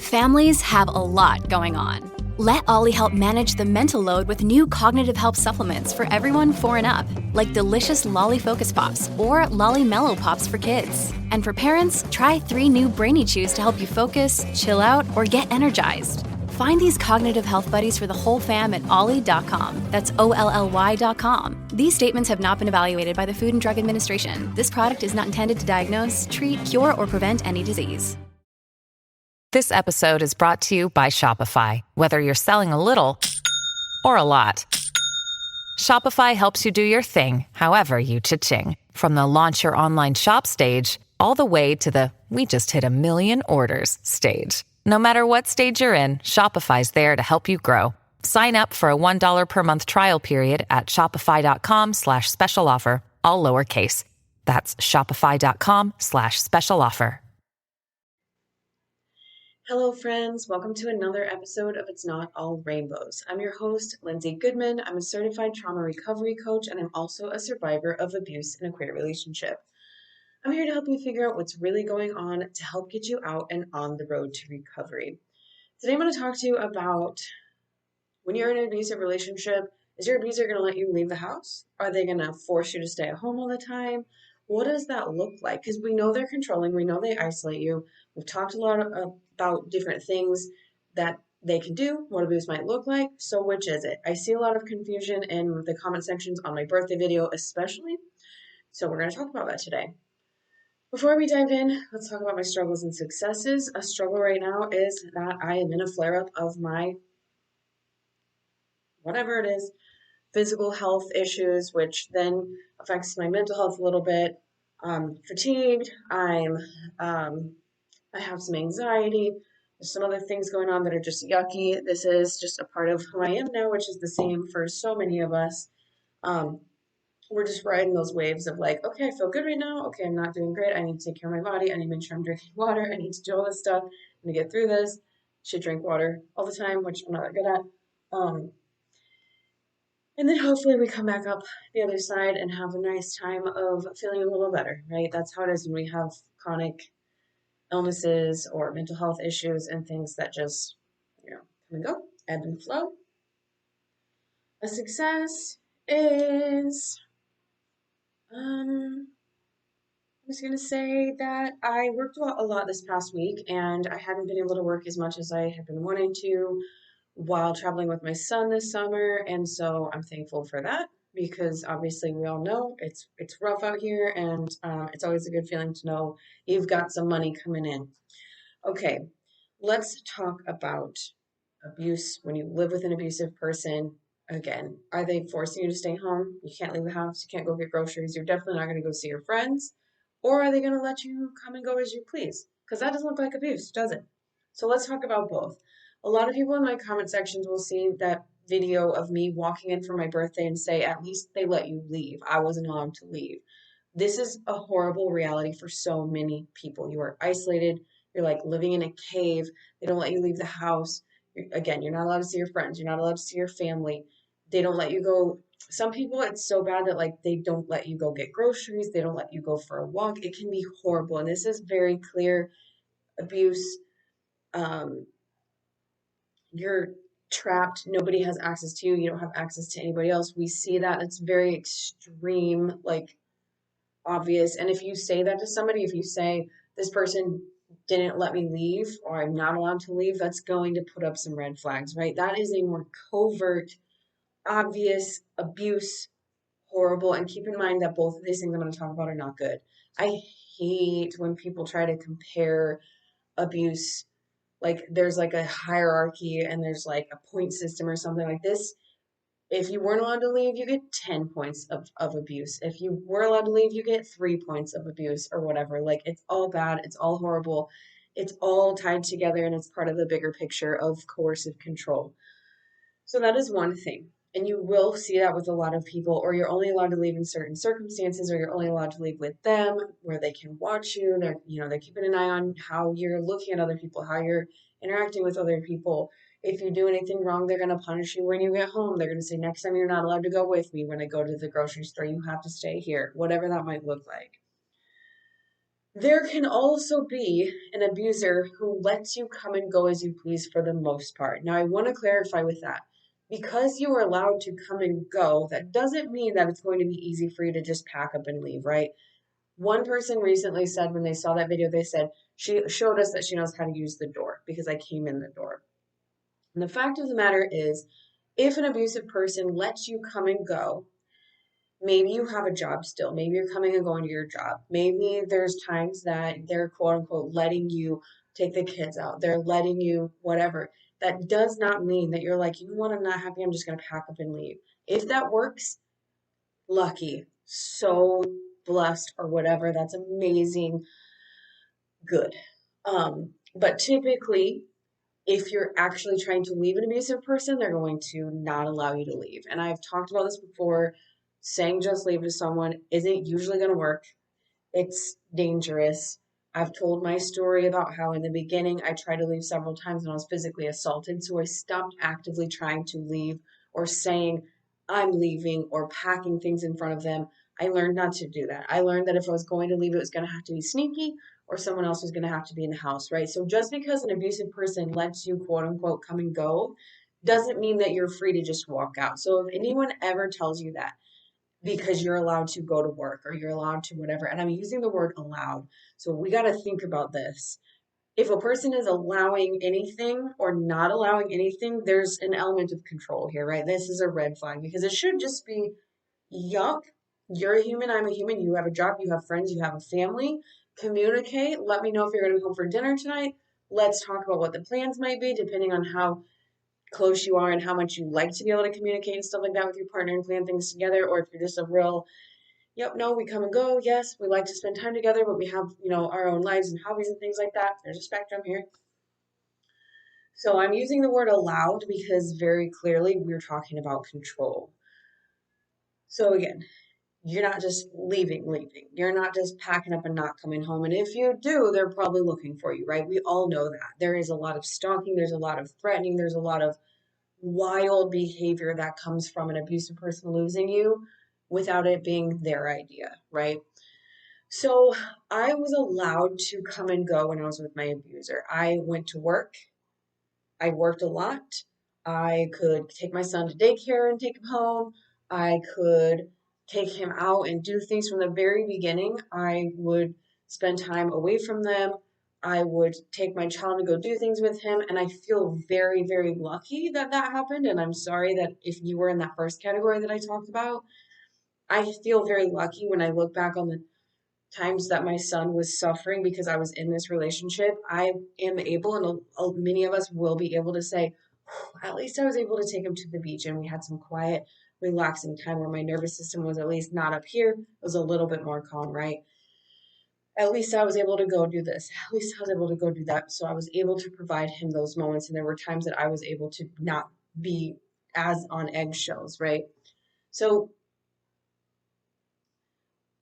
Families have a lot going on. Let Ollie help manage the mental load with new cognitive help supplements for everyone 4 and up, like delicious Lolly Focus Pops or Lolly Mellow Pops for kids. And for parents, try 3 new Brainy Chews to help you focus, chill out, or get energized. Find these cognitive health buddies for the whole fam at ollie.com. That's OLLY.com. These statements have not been evaluated by the Food and Drug Administration. This product is not intended to diagnose, treat, cure, or prevent any disease. This episode is brought to you by Shopify. Whether you're selling a little or a lot, Shopify helps you do your thing, however you cha-ching. From the launch your online shop stage, all the way to the we just hit 1 million orders stage. No matter what stage you're in, Shopify's there to help you grow. Sign up for a $1 per month trial period at shopify.com/special offer, all lowercase. That's shopify.com/special offer. Hello, friends. Welcome to another episode of It's Not All Rainbows. I'm your host, Lindsay Goodman. I'm a certified trauma recovery coach, and I'm also a survivor of abuse in a queer relationship. I'm here to help you figure out what's really going on to help get you out and on the road to recovery. Today, I'm going to talk to you about when you're in an abusive relationship, is your abuser going to let you leave the house? Are they going to force you to stay at home all the time? What does that look like? Because we know they're controlling. We know they isolate you. We've talked a lot about different things that they can do, what abuse might look like. So which is it? I see a lot of confusion in the comment sections on my birthday video especially. So we're going to talk about that today. Before we dive in, let's talk about my struggles and successes. A struggle right now is that I am in a flare-up of my, whatever it is, physical health issues, which then affects my mental health a little bit. I'm fatigued. I have some anxiety. There's some other things going on that are just yucky. This is just a part of who I am now, which is the same for so many of us. We're just riding those waves of like, okay, I feel good right now. Okay, I'm not doing great. I need to take care of my body. I need to make sure I'm drinking water. I need to do all this stuff. I'm going to get through this. Should drink water all the time, which I'm not that good at. And then hopefully we come back up the other side and have a nice time of feeling a little better, right? That's how it is when we have chronic illnesses or mental health issues and things that just, come and go, ebb and flow. A success is, I'm just going to say that I worked a lot this past week, and I hadn't been able to work as much as I had been wanting to while traveling with my son this summer, and so I'm thankful for that because obviously we all know it's rough out here, and it's always a good feeling to know you've got some money coming in. Okay, let's talk about abuse when you live with an abusive person. Again, are they forcing you to stay home? You can't leave the house. You can't go get groceries. You're definitely not going to go see your friends. Or are they going to let you come and go as you please? Because that doesn't look like abuse, does it? So let's talk about both. A lot of people in my comment sections will see that video of me walking in for my birthday and say, at least they let you leave. I wasn't allowed to leave. This is a horrible reality for so many people. You are isolated. You're like living in a cave. They don't let you leave the house. You're not allowed to see your friends. You're not allowed to see your family. They don't let you go. Some people, it's so bad that like they don't let you go get groceries. They don't let you go for a walk. It can be horrible. And this is very clear abuse. You're trapped. Nobody has access to you. You don't have access to anybody else. We see that. It's very extreme, like obvious. And if you say that to somebody, if you say this person didn't let me leave or I'm not allowed to leave, that's going to put up some red flags, right? That is a more covert, obvious abuse, horrible. And keep in mind that both of these things I'm going to talk about are not good. I hate when people try to compare abuse, like there's like a hierarchy and there's like a point system or something like this. If you weren't allowed to leave, you get 10 points of abuse. If you were allowed to leave, you get 3 points of abuse or whatever. Like, it's all bad. It's all horrible. It's all tied together, and it's part of the bigger picture of coercive control. So that is one thing. And you will see that with a lot of people, or you're only allowed to leave in certain circumstances, or you're only allowed to leave with them where they can watch you. They're keeping an eye on how you're looking at other people, how you're interacting with other people. If you do anything wrong, they're going to punish you when you get home. They're going to say, next time you're not allowed to go with me. When I go to the grocery store, you have to stay here, whatever that might look like. There can also be an abuser who lets you come and go as you please for the most part. Now, I want to clarify with that. Because you are allowed to come and go, that doesn't mean that it's going to be easy for you to just pack up and leave, right? One person recently said when they saw that video, they said, she showed us that she knows how to use the door because I came in the door. And the fact of the matter is, if an abusive person lets you come and go, maybe you have a job still. Maybe you're coming and going to your job. Maybe there's times that they're quote unquote letting you take the kids out. They're letting you whatever. That does not mean that you're like, you know what, I'm not happy. I'm just going to pack up and leave. If that works, lucky, so blessed or whatever. That's amazing. Good. But typically, if you're actually trying to leave an abusive person, they're going to not allow you to leave. And I've talked about this before. Saying just leave to someone isn't usually going to work. It's dangerous. I've told my story about how in the beginning I tried to leave several times and I was physically assaulted. So I stopped actively trying to leave or saying I'm leaving or packing things in front of them. I learned not to do that. I learned that if I was going to leave, it was going to have to be sneaky or someone else was going to have to be in the house, right? So just because an abusive person lets you quote unquote come and go doesn't mean that you're free to just walk out. So if anyone ever tells you that, because you're allowed to go to work or you're allowed to whatever. And I'm using the word allowed. So we got to think about this. If a person is allowing anything or not allowing anything, there's an element of control here, right? This is a red flag because it should just be, yup, you're a human, I'm a human, you have a job, you have friends, you have a family. Communicate. Let me know if you're going to be home for dinner tonight. Let's talk about what the plans might be, depending on how close you are and how much you like to be able to communicate and stuff like that with your partner and plan things together, or if you're just a real, yep, no, we come and go. Yes, we like to spend time together, but we have, our own lives and hobbies and things like that. There's a spectrum here. So I'm using the word allowed because very clearly we're talking about control. So again, you're not just leaving. You're not just packing up and not coming home. And if you do, they're probably looking for you, right? We all know that. There is a lot of stalking, there's a lot of threatening, there's a lot of wild behavior that comes from an abusive person losing you without it being their idea, right? So I was allowed to come and go when I was with my abuser. I went to work. I worked a lot. I could take my son to daycare and take him home. I could take him out and do things from the very beginning. I would spend time away from them. I would take my child to go do things with him. And I feel very, very lucky that that happened. And I'm sorry that if you were in that first category that I talked about, I feel very lucky when I look back on the times that my son was suffering because I was in this relationship. I am able, and many of us will be able to say, at least I was able to take him to the beach and we had some quiet, relaxing time where my nervous system was at least not up here. It was a little bit more calm, right? At least I was able to go do this. At least I was able to go do that. So I was able to provide him those moments. And there were times that I was able to not be as on eggshells, right? So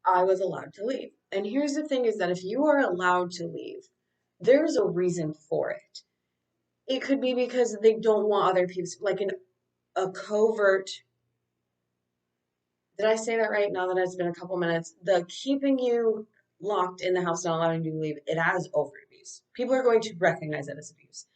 I was allowed to leave. And here's the thing is that if you are allowed to leave, there's a reason for it. It could be because they don't want other people, like a covert. Did I say that right? Now that it's been a couple minutes, the keeping you locked in the house, not allowing you to leave, it has overt abuse. People are going to recognize that as abuse.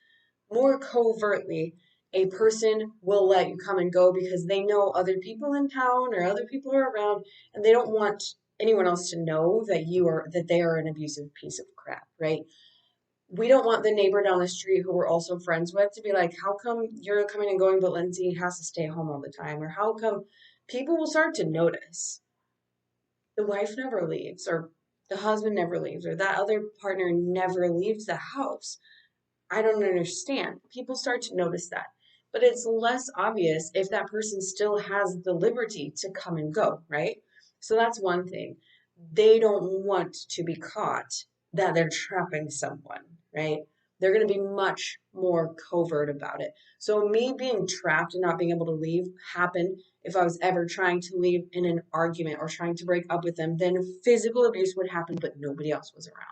More covertly, a person will let you come and go because they know other people in town or other people are around, and they don't want anyone else to know that they are an abusive piece of crap, right? We don't want the neighbor down the street who we're also friends with to be like, how come you're coming and going, but Lindsay has to stay home all the time? Or how come people will start to notice the wife never leaves, or the husband never leaves, or that other partner never leaves the house? I don't understand. People start to notice that. But it's less obvious if that person still has the liberty to come and go, right? So that's one thing. They don't want to be caught that they're trapping someone, right? They're going to be much more covert about it. So me being trapped and not being able to leave happened if I was ever trying to leave in an argument or trying to break up with them, then physical abuse would happen, but nobody else was around.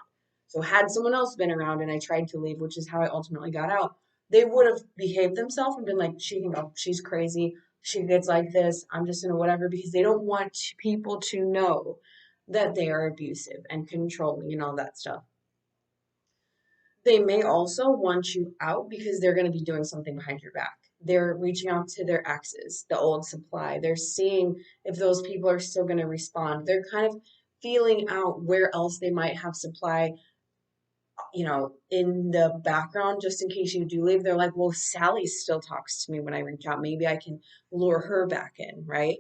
So had someone else been around and I tried to leave, which is how I ultimately got out, they would have behaved themselves and been like, she can go, she's crazy, she gets like this, I'm just gonna whatever, because they don't want people to know that they are abusive and controlling and all that stuff. They may also want you out because they're going to be doing something behind your back. They're reaching out to their exes, the old supply. They're seeing if those people are still going to respond. They're kind of feeling out where else they might have supply, in the background, just in case you do leave. They're like, well, Sally still talks to me when I reach out. Maybe I can lure her back in, right?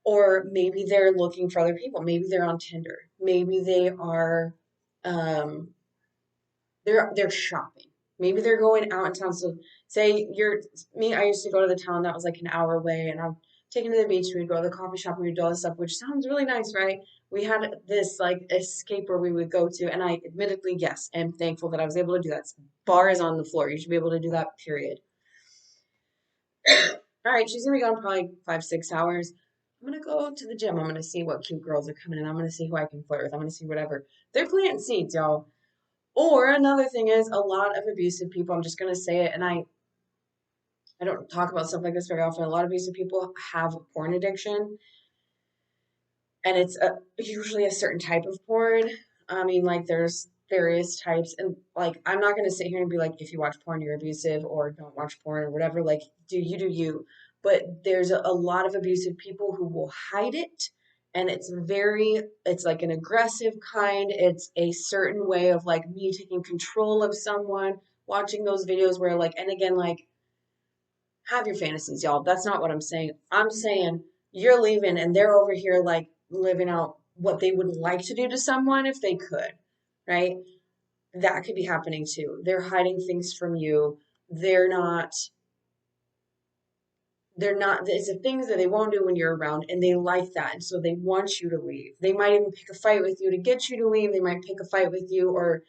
Or maybe they're looking for other people. Maybe they're on Tinder. Maybe they are um, they're shopping. Maybe they're going out in town. So say you're me, I used to go to the town that was like an hour away, and I'm taken to the beach. We'd go to the coffee shop and we'd do all this stuff, which sounds really nice, right? We had this like escape where we would go to, and I admittedly, yes, am thankful that I was able to do that. Bar is on the floor. You should be able to do that, period. All right, she's gonna be gone probably 5, 6 hours. I'm gonna go to the gym. I'm gonna see what cute girls are coming in. I'm gonna see who I can flirt with. I'm gonna see whatever. They're planting seeds, y'all. Or another thing is a lot of abusive people, I'm just going to say it, and I don't talk about stuff like this very often. A lot of abusive people have a porn addiction, and it's usually a certain type of porn. I mean, like there's various types, and like I'm not gonna sit here and be like, if you watch porn, you're abusive, or don't watch porn, or whatever. Like, do you. But there's a lot of abusive people who will hide it, and it's like an aggressive kind. It's a certain way of like me taking control of someone, watching those videos where like, and again, like have your fantasies, y'all. That's not what I'm saying. I'm saying you're leaving and they're over here like living out what they would like to do to someone if they could, right? That could be happening too. They're hiding things from you. They're not, it's the things that they won't do when you're around, and they like that. And so they want you to leave. They might even pick a fight with you to get you to leave. They might pick a fight with you, or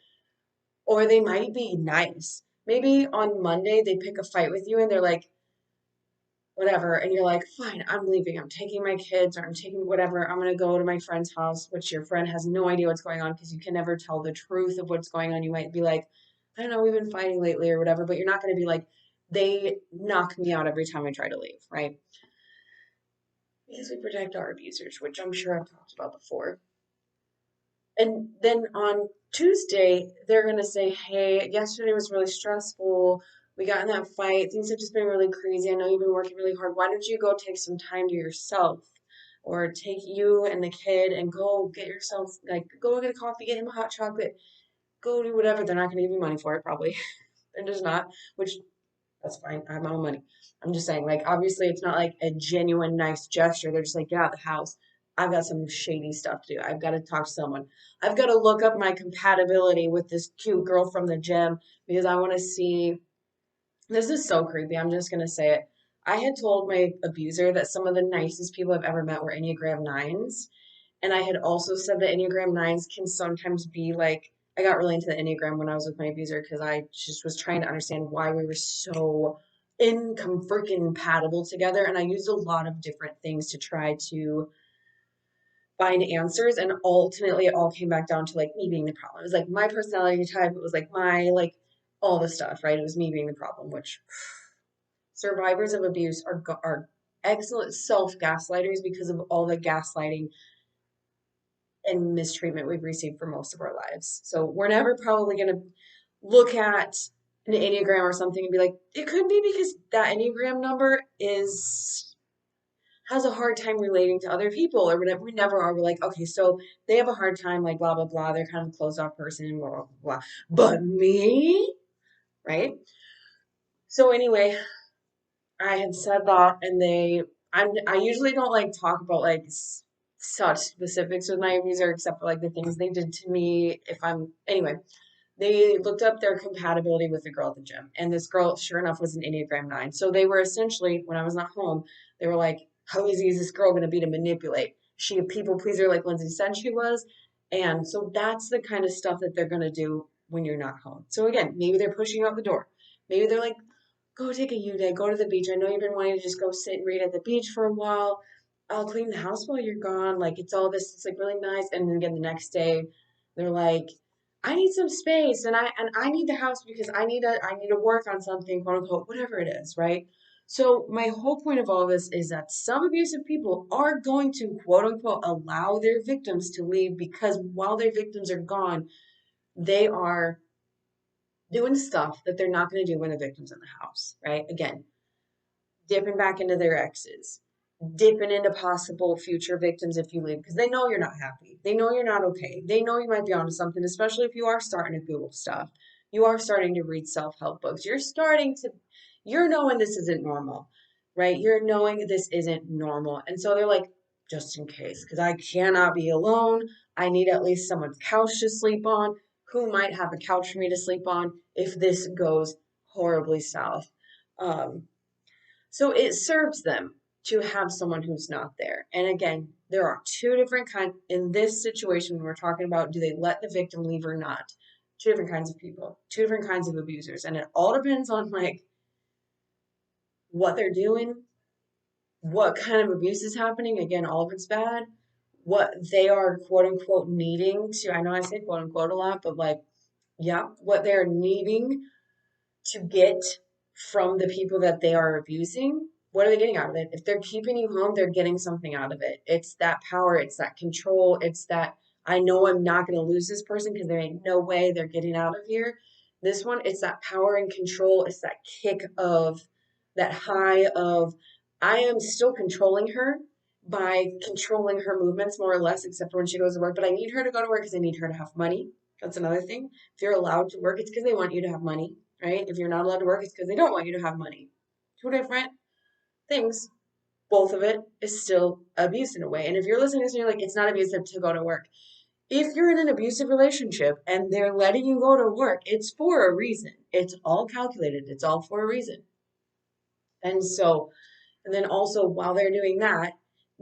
they might be nice. Maybe on Monday they pick a fight with you and they're like, whatever, and you're like, fine, I'm leaving. I'm taking my kids, or I'm taking whatever. I'm gonna go to my friend's house, which your friend has no idea what's going on because you can never tell the truth of what's going on. You might be like, I don't know, we've been fighting lately or whatever, but you're not gonna be like, they knock me out every time I try to leave, right? Because we protect our abusers, which I'm sure I've talked about before. And then on Tuesday, they're going to say, hey, yesterday was really stressful. We got in that fight. Things have just been really crazy. I know you've been working really hard. Why don't you go take some time to yourself? Or take you and the kid and go get yourself, like, go get a coffee, get him a hot chocolate, go do whatever. They're not going to give you money for it, probably. They're just not, which that's fine. I have my own money. I'm just saying, like, obviously, it's not like a genuine nice gesture. They're just like, get out of the house. I've got some shady stuff to do. I've got to talk to someone. I've got to look up my compatibility with this cute girl from the gym because I want to see. This is so creepy. I'm just going to say it. I had told my abuser that some of the nicest people I've ever met were Enneagram 9s. And I had also said that Enneagram 9s can sometimes be like, I got really into the Enneagram when I was with my abuser because I just was trying to understand why we were so income freaking compatible together. And I used a lot of different things to try to find answers. And ultimately, it all came back down to like me being the problem. It was like my personality type. It was like like all the stuff, right? It was me being the problem, which survivors of abuse are excellent self gaslighters because of all the gaslighting and mistreatment we've received for most of our lives. So we're never probably going to look at an Enneagram or something and be like, it could be because that Enneagram number has a hard time relating to other people or whatever. We never are. We're like, okay, so they have a hard time, like blah, blah, blah. They're kind of a closed off person, blah, blah, blah. But me, right? So anyway, I had said that, and I usually don't like talk about like such specifics with my abuser, except for like the things they did to me. Anyway, they looked up their compatibility with the girl at the gym, and this girl, sure enough, was an Enneagram 9. So they were essentially, when I was not home, they were like, how easy is this girl going to be to manipulate? She a people pleaser like Lindsay said she was, and so that's the kind of stuff that they're going to do when you're not home. So again, maybe they're pushing you out the door. Maybe they're like, go take a U day, go to the beach. I know you've been wanting to just go sit and read at the beach for a while. I'll clean the house while you're gone. Like it's all this, it's like really nice. And then again, the next day, they're like, I need some space, and I need the house because I need to work on something, quote unquote, whatever it is, right? So my whole point of all this is that some abusive people are going to quote unquote allow their victims to leave because while their victims are gone, they are doing stuff that they're not going to do when the victim's in the house, right? Again, dipping back into their exes, dipping into possible future victims if you leave because they know you're not happy. They know you're not okay. They know you might be onto something, especially if you are starting to Google stuff. You are starting to read self-help books. You're knowing this isn't normal, right? You're knowing this isn't normal. And so they're like, just in case, because I cannot be alone. I need at least someone's couch to sleep on. Who might have a couch for me to sleep on if this goes horribly south? Um, so it serves them to have someone who's not there. And again, there are two different kinds in this situation when we're talking about do they let the victim leave or not? Two different kinds of people, two different kinds of abusers. And it all depends on like what they're doing, what kind of abuse is happening. Again, all of it's bad. What they are quote unquote needing to, I know I say quote unquote a lot, but like, yeah, what they're needing to get from the people that they are abusing. What are they getting out of it? If they're keeping you home, they're getting something out of it. It's that power, it's that control, it's that I know I'm not going to lose this person because there ain't no way they're getting out of here. This one, it's that power and control, it's that kick of that high of I am still controlling her by controlling her movements more or less, except for when she goes to work. But I need her to go to work because I need her to have money. That's another thing. If you're allowed to work, it's because they want you to have money, right? If you're not allowed to work, it's because they don't want you to have money. Two different things. Both of it is still abuse in a way. And if you're listening to this and you're like, it's not abusive to go to work. If you're in an abusive relationship and they're letting you go to work, it's for a reason. It's all calculated. It's all for a reason. And so, and then also while they're doing that,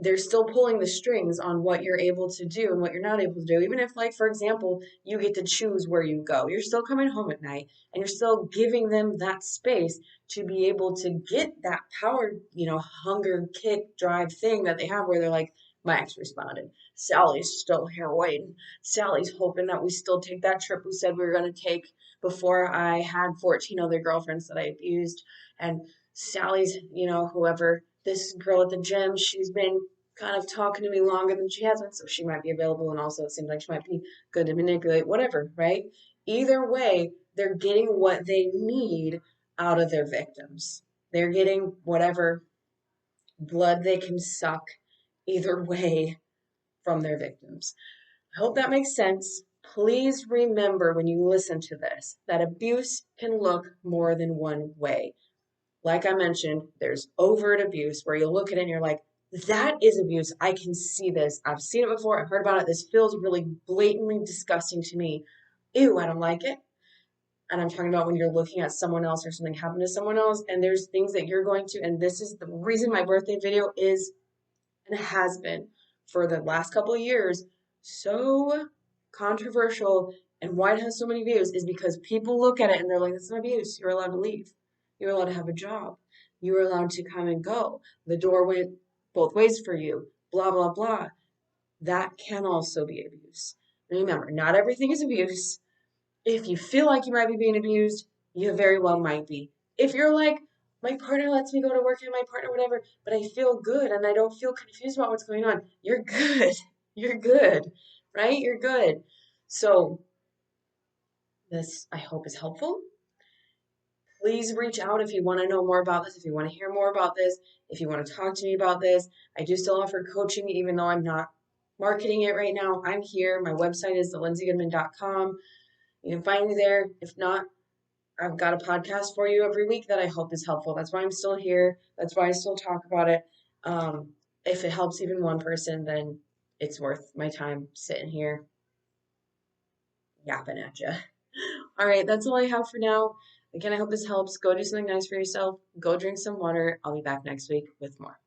they're still pulling the strings on what you're able to do and what you're not able to do. Even if, like, for example, you get to choose where you go, you're still coming home at night and you're still giving them that space to be able to get that power, hunger, kick, drive thing that they have where they're like, my ex responded. Sally's still here waiting. Sally's hoping that we still take that trip we said we were going to take before I had 14 other girlfriends that I abused. And Sally's, whoever, this girl at the gym, she's been kind of talking to me longer than she has been, so she might be available. And also, it seems like she might be good to manipulate, whatever, right? Either way, they're getting what they need out of their victims. They're getting whatever blood they can suck, either way, from their victims. I hope that makes sense. Please remember when you listen to this that abuse can look more than one way. Like I mentioned, there's overt abuse where you look at it and you're like, that is abuse. I can see this. I've seen it before. I've heard about it. This feels really blatantly disgusting to me. Ew, I don't like it. And I'm talking about when you're looking at someone else or something happened to someone else and there's things that you're going to, and this is the reason my birthday video is and has been for the last couple of years so controversial and why it has so many views is because people look at it and they're like, that's not abuse. You're allowed to leave. You're allowed to have a job. You were allowed to come and go. The door went both ways for you. Blah, blah, blah. That can also be abuse. Remember, not everything is abuse. If you feel like you might be being abused, you very well might be. If you're like, my partner lets me go to work and my partner, whatever, but I feel good and I don't feel confused about what's going on, you're good. You're good, right? You're good. So, this I hope is helpful. Please reach out if you want to know more about this, if you want to hear more about this, if you want to talk to me about this. I do still offer coaching, even though I'm not marketing it right now. I'm here. My website is thelindsaygoodman.com. You can find me there. If not, I've got a podcast for you every week that I hope is helpful. That's why I'm still here. That's why I still talk about it. If it helps even one person, then it's worth my time sitting here yapping at you. All right, that's all I have for now. Again, I hope this helps. Go do something nice for yourself. Go drink some water. I'll be back next week with more.